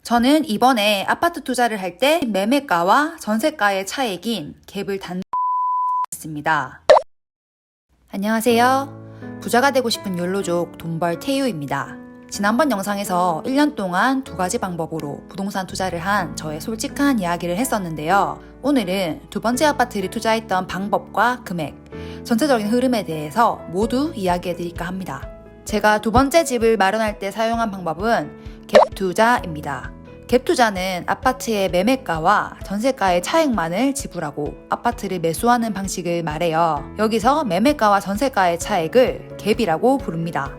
저는 이번에 아파트 투자를 할 때 매매가와 전세가의 차익인 갭을 단했습니다. 안녕하세요. 부자가 되고 싶은 욜로족 돈벌 태유입니다. 지난번 영상에서 1년 동안 두 가지 방법으로 부동산 투자를 한 저의 솔직한 이야기를 했었는데요. 오늘은 두 번째 아파트를 투자했던 방법과 금액, 전체적인 흐름에 대해서 모두 이야기해드릴까 합니다. 제가 두 번째 집을 마련할 때 사용한 방법은 갭 투자입니다. 갭 투자는 아파트의 매매가와 전세가의 차익만을 지불하고 아파트를 매수하는 방식을 말해요. 여기서 매매가와 전세가의 차익을 갭이라고 부릅니다.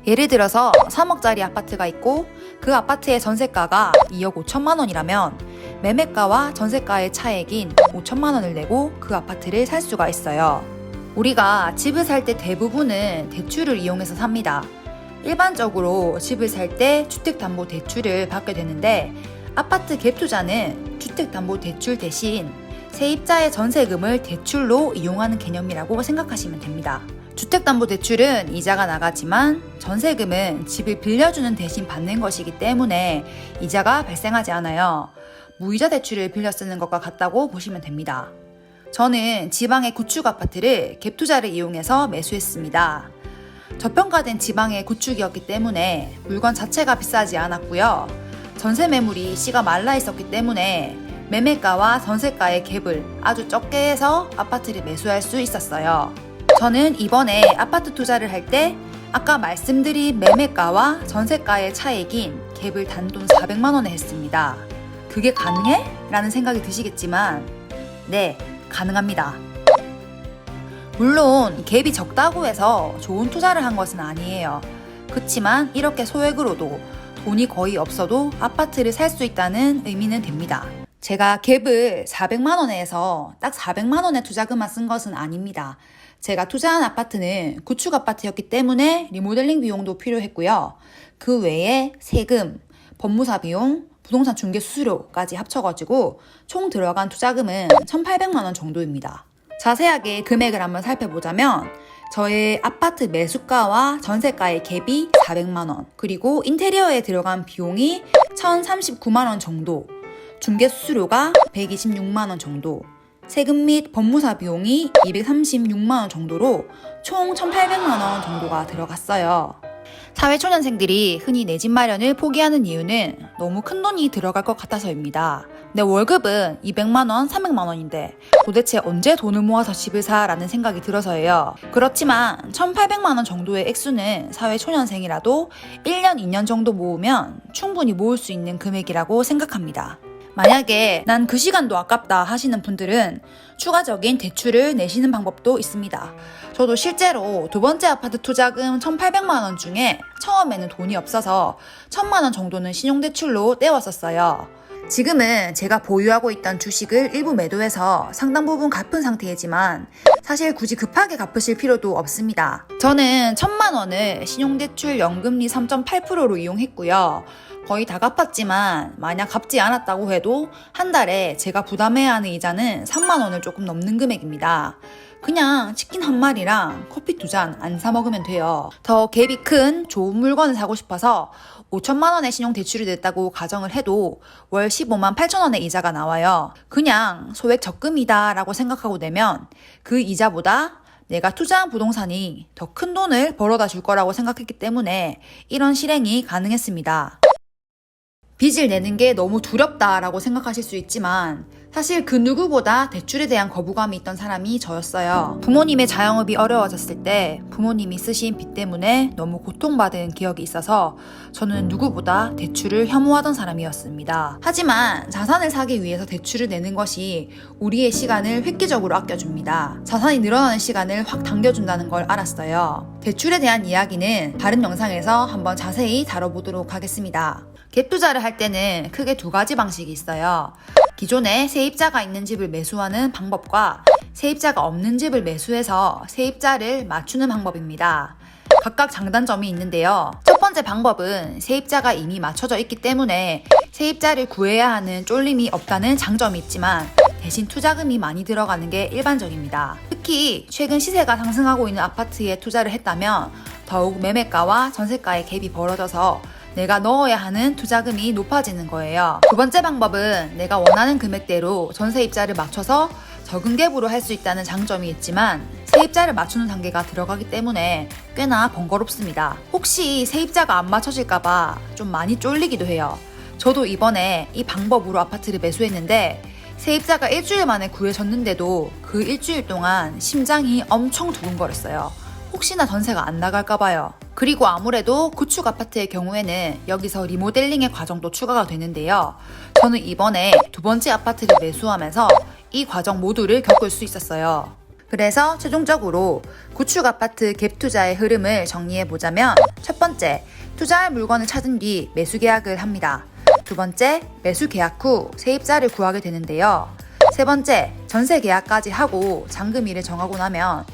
예를 들어서 3억짜리 아파트가 있고 그 아파트의 전세가가 2억 5천만 원이라면 매매가와 전세가의 차익인 5천만 원을 내고 그 아파트를 살 수가 있어요. 우리가 집을 살 때 대부분은 대출을 이용해서 삽니다. 일반적으로 집을 살 때 주택담보대출을 받게 되는데 아파트 갭 투자는 주택담보대출 대신 세입자의 전세금을 대출로 이용하는 개념이라고 생각하시면 됩니다. 주택담보대출은 이자가 나가지만 전세금은 집을 빌려주는 대신 받는 것이기 때문에 이자가 발생하지 않아요. 무이자 대출을 빌려 쓰는 것과 같다고 보시면 됩니다. 저는 지방의 구축 아파트를 갭 투자를 이용해서 매수했습니다. 저평가된 지방의 구축이었기 때문에 물건 자체가 비싸지 않았고요. 전세 매물이 씨가 말라 있었기 때문에 매매가와 전세가의 갭을 아주 적게 해서 아파트를 매수할 수 있었어요. 저는 이번에 아파트 투자를 할 때 아까 말씀드린 매매가와 전세가의 차익인 갭을 단돈 400만 원에 했습니다. 그게 가능해? 라는 생각이 드시겠지만 네, 가능합니다. 물론 갭이 적다고 해서 좋은 투자를 한 것은 아니에요. 그치만 이렇게 소액으로도 돈이 거의 없어도 아파트를 살 수 있다는 의미는 됩니다. 제가 갭을 400만 원에 해서 딱 400만 원의 투자금만 쓴 것은 아닙니다. 제가 투자한 아파트는 구축 아파트였기 때문에 리모델링 비용도 필요했고요. 그 외에 세금, 법무사 비용, 부동산 중개 수수료까지 합쳐가지고 총 들어간 투자금은 1,800만 원 정도입니다. 자세하게 금액을 한번 살펴보자면 저의 아파트 매수가와 전세가의 갭이 400만 원, 그리고 인테리어에 들어간 비용이 1,039만 원 정도, 중개 수수료가 126만 원 정도, 세금 및 법무사 비용이 236만 원 정도로 총 1,800만 원 정도가 들어갔어요. 사회초년생들이 흔히 내 집 마련을 포기하는 이유는 너무 큰 돈이 들어갈 것 같아서입니다. 내 월급은 200만 원, 300만 원인데 도대체 언제 돈을 모아서 집을 사라는 생각이 들어서예요. 그렇지만 1,800만 원 정도의 액수는 사회초년생이라도 1년, 2년 정도 모으면 충분히 모을 수 있는 금액이라고 생각합니다. 만약에 난 그 시간도 아깝다 하시는 분들은 추가적인 대출을 내시는 방법도 있습니다. 저도 실제로 두 번째 아파트 투자금 1,800만 원 중에 처음에는 돈이 없어서 1,000만 원 정도는 신용대출로 떼왔었어요. 지금은 제가 보유하고 있던 주식을 일부 매도해서 상당 부분 갚은 상태이지만 사실 굳이 급하게 갚으실 필요도 없습니다. 저는 1,000만 원을 신용대출 연금리 3.8%로 이용했고요. 거의 다 갚았지만 만약 갚지 않았다고 해도 한 달에 제가 부담해야 하는 이자는 3만 원을 조금 넘는 금액입니다. 그냥 치킨 한 마리랑 커피 두 잔 안 사 먹으면 돼요. 더 갭이 큰 좋은 물건을 사고 싶어서 5천만 원의 신용대출이 냈다고 가정을 해도 월 15만 8천 원의 이자가 나와요. 그냥 소액 적금이다 라고 생각하고 내면 그 이자보다 내가 투자한 부동산이 더 큰 돈을 벌어다 줄 거라고 생각했기 때문에 이런 실행이 가능했습니다. 빚을 내는 게 너무 두렵다라고 생각하실 수 있지만 사실 그 누구보다 대출에 대한 거부감이 있던 사람이 저였어요. 부모님의 자영업이 어려워졌을 때 부모님이 쓰신 빚 때문에 너무 고통받은 기억이 있어서 저는 누구보다 대출을 혐오하던 사람이었습니다. 하지만 자산을 사기 위해서 대출을 내는 것이 우리의 시간을 획기적으로 아껴줍니다. 자산이 늘어나는 시간을 확 당겨준다는 걸 알았어요. 대출에 대한 이야기는 다른 영상에서 한번 자세히 다뤄보도록 하겠습니다. 갭 투자를 할 때는 크게 두 가지 방식이 있어요. 기존에 세입자가 있는 집을 매수하는 방법과 세입자가 없는 집을 매수해서 세입자를 맞추는 방법입니다. 각각 장단점이 있는데요. 첫 번째 방법은 세입자가 이미 맞춰져 있기 때문에 세입자를 구해야 하는 쫄림이 없다는 장점이 있지만 대신 투자금이 많이 들어가는 게 일반적입니다. 특히 최근 시세가 상승하고 있는 아파트에 투자를 했다면 더욱 매매가와 전세가의 갭이 벌어져서 내가 넣어야 하는 투자금이 높아지는 거예요. 두 번째 방법은 내가 원하는 금액대로 전세입자를 맞춰서 적은 갭으로 할 수 있다는 장점이 있지만 세입자를 맞추는 단계가 들어가기 때문에 꽤나 번거롭습니다. 혹시 세입자가 안 맞춰질까봐 좀 많이 쫄리기도 해요. 저도 이번에 이 방법으로 아파트를 매수했는데 세입자가 일주일 만에 구해졌는데도 그 일주일 동안 심장이 엄청 두근거렸어요. 혹시나 전세가 안 나갈까봐요. 그리고 아무래도 구축 아파트의 경우에는 여기서 리모델링의 과정도 추가가 되는데요. 저는 이번에 두 번째 아파트를 매수하면서 이 과정 모두를 겪을 수 있었어요. 그래서 최종적으로 구축 아파트 갭 투자의 흐름을 정리해보자면 첫 번째, 투자할 물건을 찾은 뒤 매수 계약을 합니다. 두 번째, 매수 계약 후 세입자를 구하게 되는데요. 세 번째, 전세 계약까지 하고 잔금일을 정하고 나면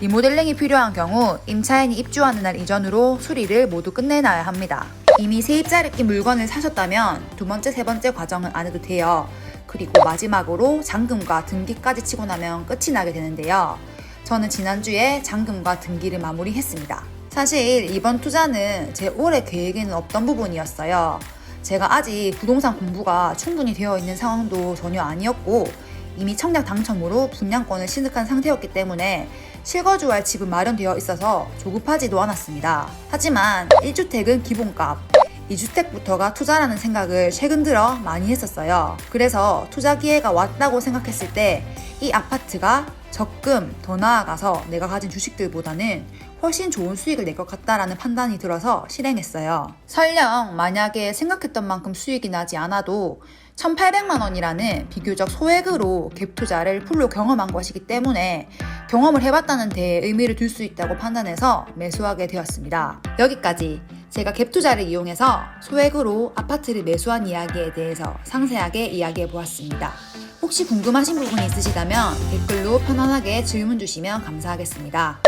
리모델링이 필요한 경우 임차인이 입주하는 날 이전으로 수리를 모두 끝내놔야 합니다. 이미 세입자를 낀 물건을 사셨다면 두 번째, 세 번째 과정은 안 해도 돼요. 그리고 마지막으로 잔금과 등기까지 치고 나면 끝이 나게 되는데요. 저는 지난주에 잔금과 등기를 마무리했습니다. 사실 이번 투자는 제 올해 계획에는 없던 부분이었어요. 제가 아직 부동산 공부가 충분히 되어 있는 상황도 전혀 아니었고 이미 청약 당첨으로 분양권을 취득한 상태였기 때문에 실거주할 집은 마련되어 있어서 조급하지도 않았습니다. 하지만 1주택은 기본값, 2주택부터가 투자라는 생각을 최근 들어 많이 했었어요. 그래서 투자 기회가 왔다고 생각했을 때 이 아파트가 적금 더 나아가서 내가 가진 주식들보다는 훨씬 좋은 수익을 낼 것 같다라는 판단이 들어서 실행했어요. 설령 만약에 생각했던 만큼 수익이 나지 않아도 1,800만 원이라는 비교적 소액으로 갭 투자를 풀로 경험한 것이기 때문에 경험을 해봤다는 데에 의미를 둘 수 있다고 판단해서 매수하게 되었습니다. 여기까지 제가 갭 투자를 이용해서 소액으로 아파트를 매수한 이야기에 대해서 상세하게 이야기해 보았습니다. 혹시 궁금하신 부분이 있으시다면 댓글로 편안하게 질문 주시면 감사하겠습니다.